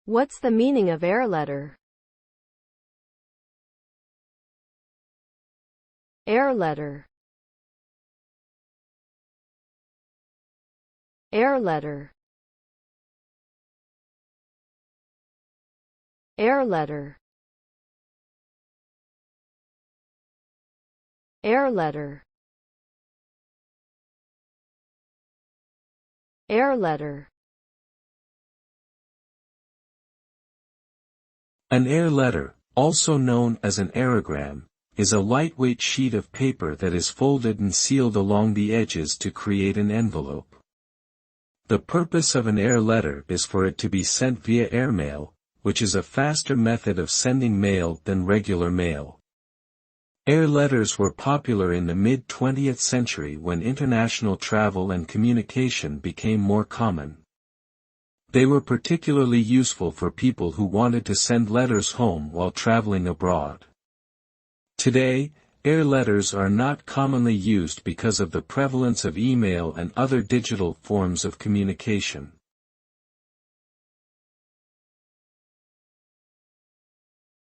What's the meaning of air letter? Air letter. Air letter. Air letter. Air letter. Air letter. An air letter, also known as an aerogram, is a lightweight sheet of paper that is folded and sealed along the edges to create an envelope. The purpose of an air letter is for it to be sent via airmail, which is a faster method of sending mail than regular mail. Air letters were popular in the mid-20th century when international travel and communication became more common. They were particularly useful for people who wanted to send letters home while traveling abroad. Today, air letters are not commonly used because of the prevalence of email and other digital forms of communication.